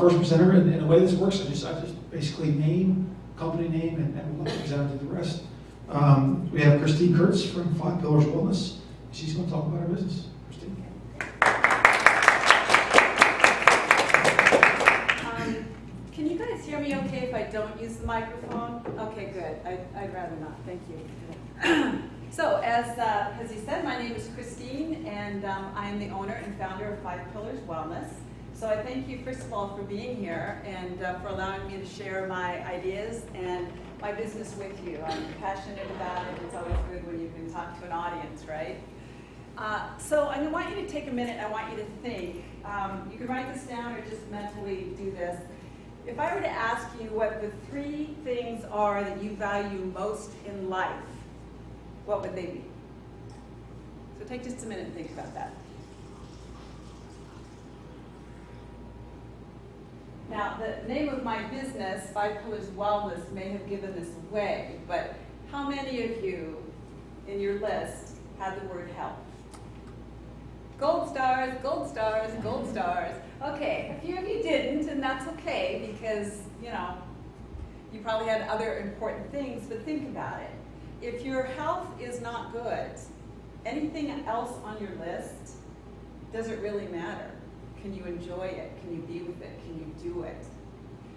first presenter, and the way this works, I just basically name, company name, and we'll let you to the rest. We have Christine Kurtz from 5 Pillars Wellness. She's going to talk about her business. Christine. Can you guys hear me okay if I don't use the microphone? Okay, good. I'd rather not. Thank you. So, as he said, my name is Christine, and I am the owner and founder of 5 Pillars Wellness. So I thank you, first of all, for being here and for allowing me to share my ideas and my business with you. I'm passionate about it. It's always good when you can talk to an audience, right? So I want you to take a minute. I want you to think. You can write this down or just mentally do this. If I were to ask you what the 3 things are that you value most in life, what would they be? So take just a minute and think about that. Now, the name of my business, 5 Pillars Wellness, may have given this away, but how many of you in your list had the word health? Gold stars, gold stars, gold stars. Okay, a few of you didn't, and that's okay because, you probably had other important things, but think about it. If your health is not good, anything else on your list doesn't really matter. Can you enjoy it? Can you be with it? Can you do it?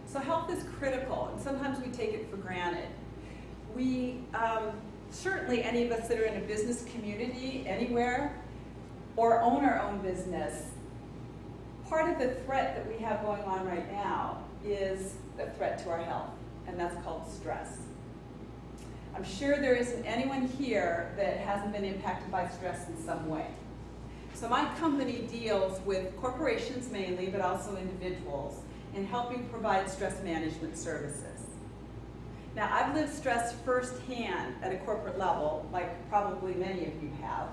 So health is critical, and sometimes we take it for granted. We, certainly any of us that are in a business community anywhere or own our own business, part of the threat that we have going on right now is a threat to our health, and that's called stress. I'm sure there isn't anyone here that hasn't been impacted by stress in some way. So my company deals with corporations mainly, but also individuals, in helping provide stress management services. Now, I've lived stress firsthand at a corporate level, like probably many of you have.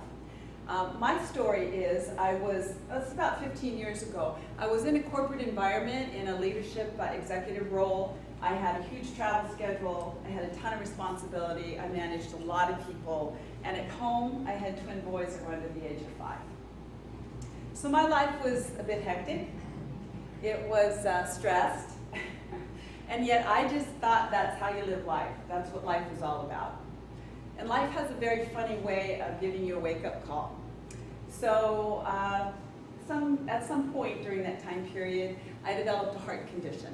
My story is, it's about 15 years ago, I was in a corporate environment in a leadership executive role. I had a huge travel schedule, I had a ton of responsibility, I managed a lot of people, and at home I had twin boys that were under the age of 5. So my life was a bit hectic. It was stressed, and yet I just thought that's how you live life. That's what life is all about. And life has a very funny way of giving you a wake-up call. So at some point during that time period, I developed a heart condition.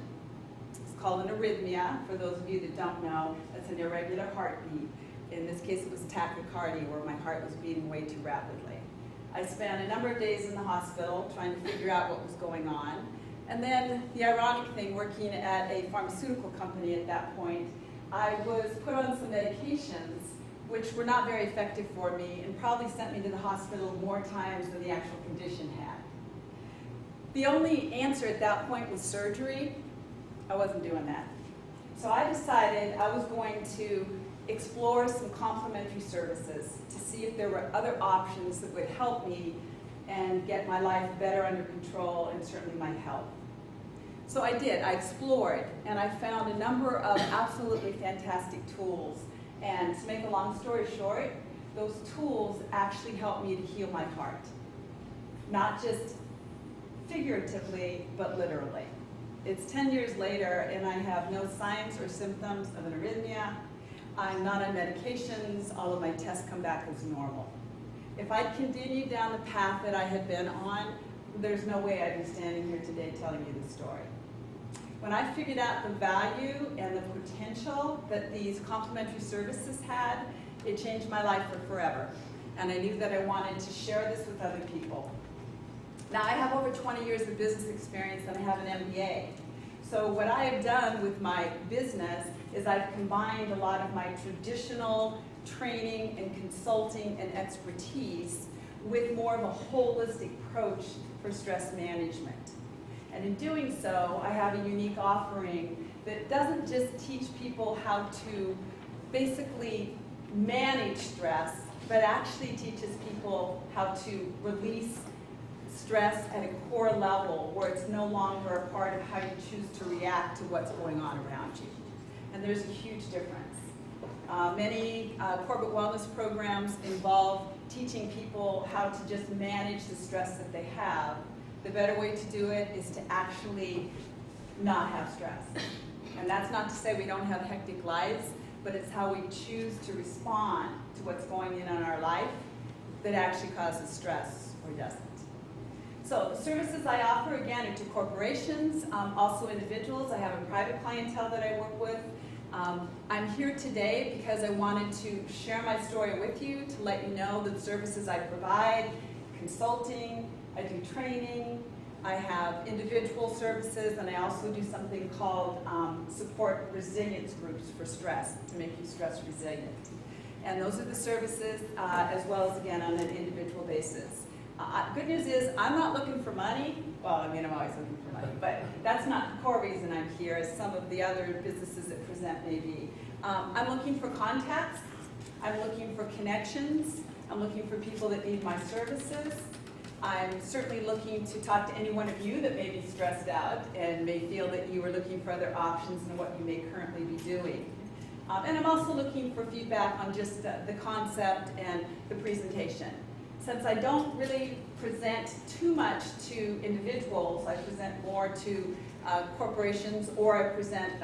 It's called an arrhythmia. For those of you that don't know, that's an irregular heartbeat. In this case, it was tachycardia, where my heart was beating way too rapidly. I spent a number of days in the hospital trying to figure out what was going on. And then the ironic thing, working at a pharmaceutical company at that point, I was put on some medications which were not very effective for me and probably sent me to the hospital more times than the actual condition had. The only answer at that point was surgery. I wasn't doing that. So I decided I was going to explore some complementary services to see if there were other options that would help me and get my life better under control and certainly my health. So I did. I explored, and I found a number of absolutely fantastic tools. And to make a long story short, those tools actually helped me to heal my heart. Not just figuratively, but literally. It's 10 years later, and I have no signs or symptoms of an arrhythmia. I'm not on medications. All of my tests come back as normal. If I'd continued down the path that I had been on, there's no way I'd be standing here today telling you this story. When I figured out the value and the potential that these complementary services had, it changed my life for forever. And I knew that I wanted to share this with other people. Now, I have over 20 years of business experience and I have an MBA. So what I have done with my business is I've combined a lot of my traditional training and consulting and expertise with more of a holistic approach for stress management. And in doing so, I have a unique offering that doesn't just teach people how to basically manage stress, but actually teaches people how to release stress at a core level where it's no longer a part of how you choose to react to what's going on around you. And there's a huge difference. Many corporate wellness programs involve teaching people how to just manage the stress that they have. The better way to do it is to actually not have stress. And that's not to say we don't have hectic lives, but it's how we choose to respond to what's going on in our life that actually causes stress or doesn't. So the services I offer, again, are to corporations, also individuals. I have a private clientele that I work with. I'm here today because I wanted to share my story with you, to let you know the services I provide, consulting, I do training, I have individual services, and I also do something called support resilience groups for stress, to make you stress resilient. And those are the services, as well as, again, on an individual basis. Good news is, I'm not looking for money. Well, I mean, I'm always looking for money, but that's not the core reason I'm here, as some of the other businesses that present may be. I'm looking for contacts. I'm looking for connections. I'm looking for people that need my services. I'm certainly looking to talk to any one of you that may be stressed out and may feel that you are looking for other options than what you may currently be doing. And I'm also looking for feedback on just the concept and the presentation. Since I don't really present too much to individuals, I present more to corporations, or I present,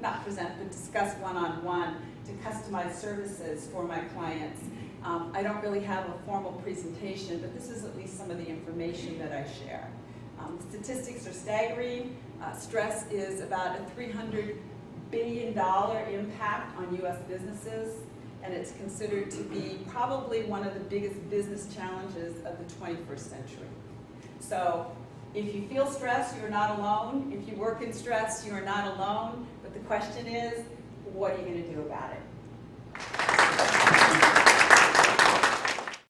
not present, but discuss one-on-one to customize services for my clients. I don't really have a formal presentation, but this is at least some of the information that I share. Statistics are staggering. Stress is about a $300 billion impact on U.S. businesses, and it's considered to be probably one of the biggest business challenges of the 21st century. So if you feel stress, you're not alone. If you work in stress, you are not alone. But the question is, what are you going to do about it?